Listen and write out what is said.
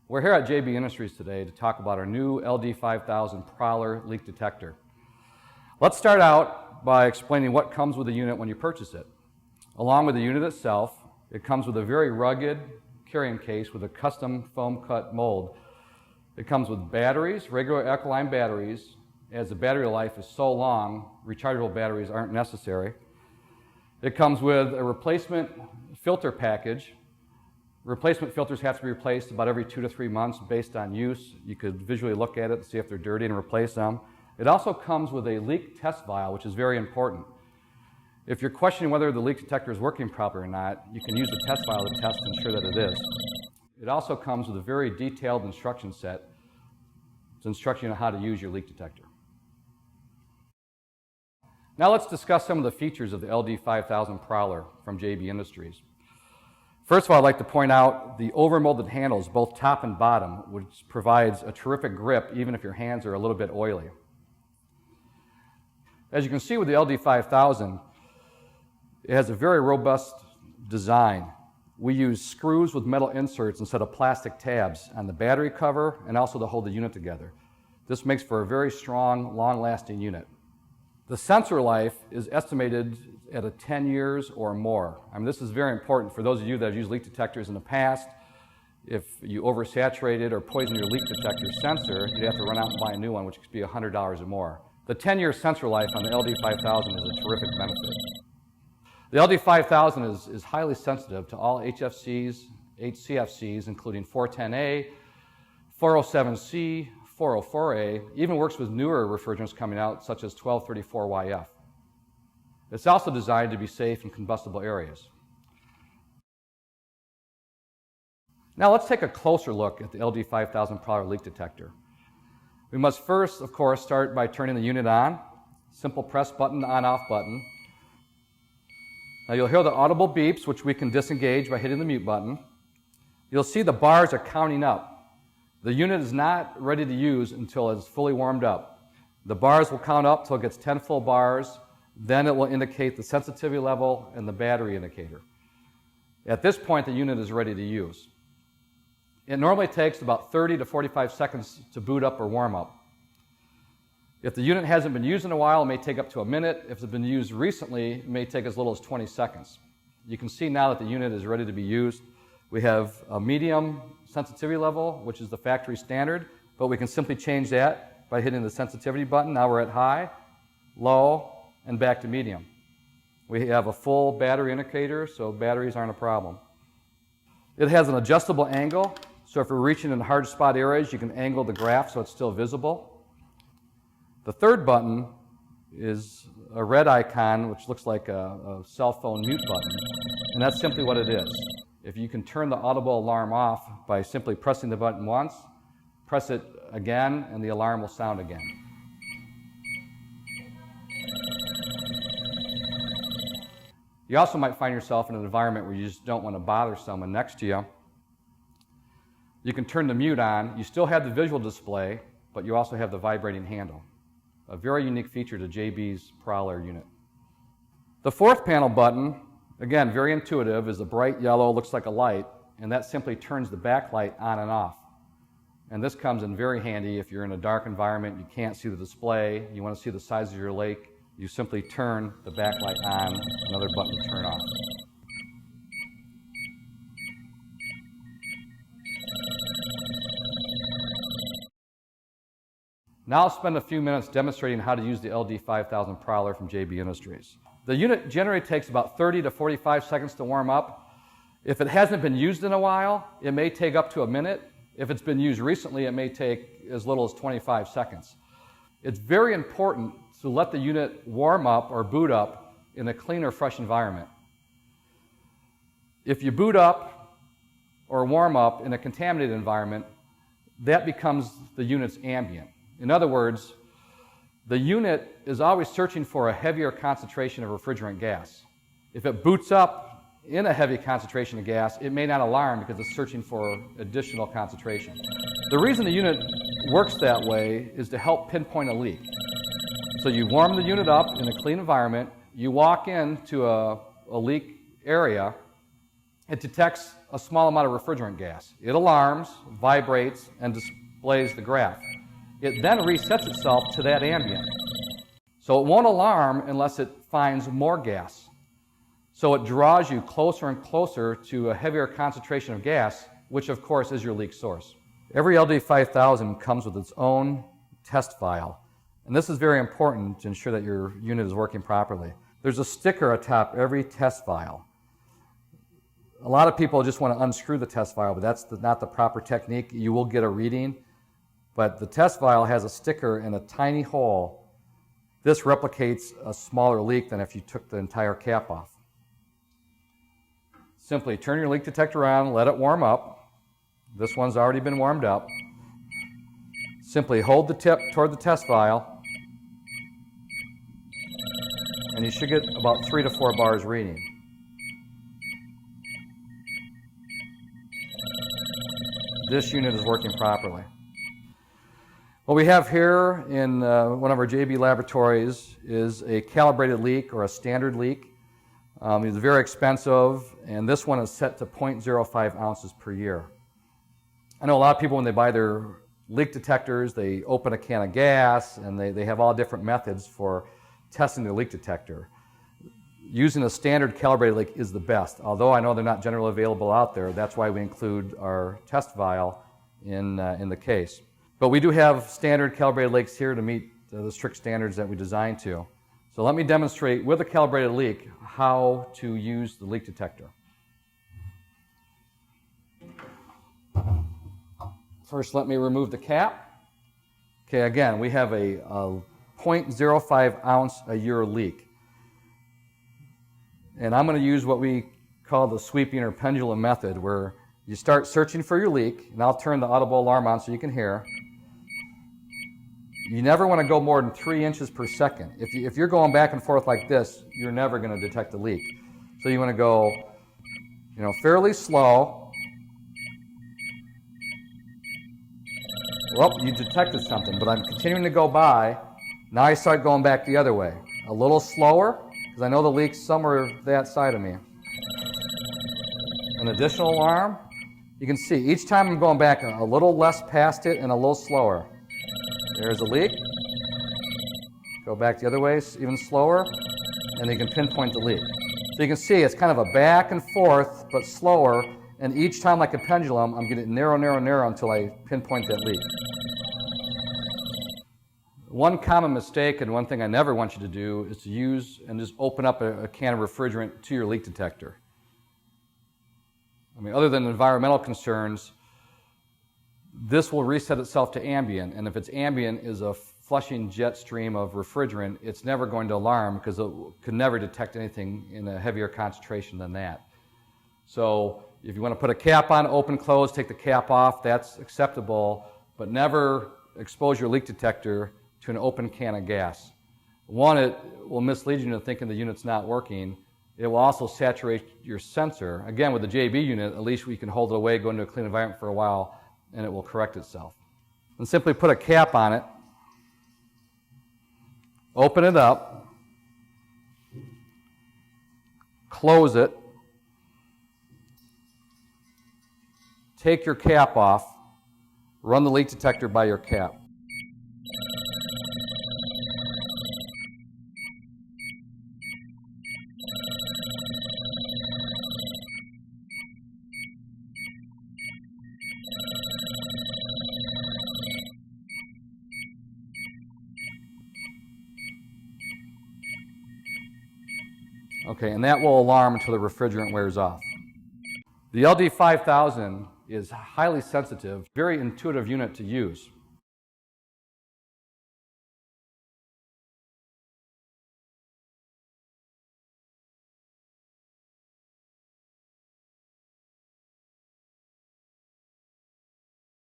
We're here at JB Industries today to talk about our new LD5000 Prowler leak detector. Let's start out by explaining what comes with the unit when you purchase it. Along with the unit itself, it comes with a very rugged carrying case with a custom foam cut mold. It comes with batteries, regular alkaline batteries. As the battery life is so long, rechargeable batteries aren't necessary. It comes with a replacement filter package. Replacement filters have to be replaced about every 2 to 3 months based on use. You could visually look at it to see if they're dirty and replace them. It also comes with a leak test vial, which is very important. If you're questioning whether the leak detector is working properly or not, you can use the test vial to test and ensure that it is. It also comes with a very detailed instruction set. It's instruction on how to use your leak detector. Now let's discuss some of the features of the LD5000 Prowler from JB Industries. First of all, I'd like to point out the overmolded handles, both top and bottom, which provides a terrific grip even if your hands are a little bit oily. As you can see with the LD5000, it has a very robust design. We use screws with metal inserts instead of plastic tabs on the battery cover and also to hold the unit together. This makes for a very strong, long-lasting unit. The sensor life is estimated at 10 years or more. I mean, this is very important for those of you that have used leak detectors in the past. If you oversaturated or poisoned your leak detector sensor, you'd have to run out and buy a new one, which could be $100 or more. The 10-year sensor life on the LD5000 is a terrific benefit. The LD5000 is highly sensitive to all HFCs, HCFCs, including 410A, 407C, 404A, even works with newer refrigerants coming out, such as 1234YF. It's also designed to be safe in combustible areas. Now let's take a closer look at the LD5000 Prowler leak detector. We must first, of course, start by turning the unit on. Simple press button, on-off button. Now you'll hear the audible beeps, which we can disengage by hitting the mute button. You'll see the bars are counting up. The unit is not ready to use until it's fully warmed up. The bars will count up till it gets 10 full bars. Then it will indicate the sensitivity level and the battery indicator. At this point, the unit is ready to use. It normally takes about 30 to 45 seconds to boot up or warm up. If the unit hasn't been used in a while, it may take up to a minute. If it's been used recently, it may take as little as 20 seconds. You can see now that the unit is ready to be used. We have a medium sensitivity level, which is the factory standard, but we can simply change that by hitting the sensitivity button. Now we're at high, low, and back to medium. We have a full battery indicator, so batteries aren't a problem. It has an adjustable angle, so if you're reaching in hard spot areas, you can angle the graph so it's still visible. The third button is a red icon, which looks like a cell phone mute button, and that's simply what it is. If you can turn the audible alarm off by simply pressing the button once, press it again, and the alarm will sound again. You also might find yourself in an environment where you just don't want to bother someone next to you. You can turn the mute on. You still have the visual display, but you also have the vibrating handle. A very unique feature to JB's Prowler unit. The fourth panel button, again, very intuitive, is a bright yellow, looks like a light, and that simply turns the backlight on and off. And this comes in very handy if you're in a dark environment, you can't see the display, you want to see the size of your lake, you simply turn the backlight on, another button to turn off. Now I'll spend a few minutes demonstrating how to use the LD5000 Prowler from JB Industries. The unit generally takes about 30 to 45 seconds to warm up. If it hasn't been used in a while, it may take up to a minute. If it's been used recently, it may take as little as 25 seconds. It's very important to let the unit warm up or boot up in a clean or fresh environment. If you boot up or warm up in a contaminated environment, that becomes the unit's ambient. In other words, the unit is always searching for a heavier concentration of refrigerant gas. If it boots up in a heavy concentration of gas, it may not alarm because it's searching for additional concentration. The reason the unit works that way is to help pinpoint a leak. So you warm the unit up in a clean environment, you walk into a leak area, it detects a small amount of refrigerant gas. It alarms, vibrates, and displays the graph. It then resets itself to that ambient. So it won't alarm unless it finds more gas. So it draws you closer and closer to a heavier concentration of gas, which of course is your leak source. Every LD5000 comes with its own test file. And this is very important to ensure that your unit is working properly. There's a sticker atop every test file. A lot of people just want to unscrew the test file, but that's not the proper technique. You will get a reading, but the test file has a sticker in a tiny hole. This replicates a smaller leak than if you took the entire cap off. Simply turn your leak detector on, let it warm up. This one's already been warmed up. Simply hold the tip toward the test file, and you should get about 3 to 4 bars reading. This unit is working properly. What we have here in one of our JB laboratories is a calibrated leak or a standard leak. It's very expensive, and this one is set to 0.05 ounces per year. I know a lot of people, when they buy their leak detectors, they open a can of gas, and they have all different methods for testing their leak detector. Using a standard calibrated leak is the best. Although I know they're not generally available out there, that's why we include our test vial in the case. But we do have standard calibrated leaks here to meet the strict standards that we designed to. So let me demonstrate with a calibrated leak how to use the leak detector. First, let me remove the cap. Okay, again, we have a 0.05 ounce a year leak. And I'm going to use what we call the sweeping or pendulum method, where you start searching for your leak, and I'll turn the audible alarm on so you can hear. You never want to go more than 3 inches per second. If you're going back and forth like this, you're never going to detect a leak. So you want to go, fairly slow. Well, you detected something, but I'm continuing to go by. Now I start going back the other way. A little slower, because I know the leak's somewhere that side of me. An additional alarm. You can see each time I'm going back a little less past it and a little slower. There's a leak. Go back the other way, even slower, and you can pinpoint the leak. So you can see it's kind of a back and forth, but slower, and each time like a pendulum, I'm getting narrow, narrow, narrow until I pinpoint that leak. One common mistake, and one thing I never want you to do, is to use and just open up a can of refrigerant to your leak detector. I mean, other than environmental concerns, this will reset itself to ambient, and if it's ambient is a flushing jet stream of refrigerant, it's never going to alarm because it could never detect anything in a heavier concentration than that. So if you want to put a cap on, open, close, take the cap off, that's acceptable, but never expose your leak detector to an open can of gas. One, it will mislead you into thinking the unit's not working. It will also saturate your sensor. Again, with the JB unit, at least we can hold it away, go into a clean environment for a while, and it will correct itself. And simply put a cap on it, open it up, close it, take your cap off, run the leak detector by your cap. Okay, and that will alarm until the refrigerant wears off. The LD5000 is highly sensitive, very intuitive unit to use.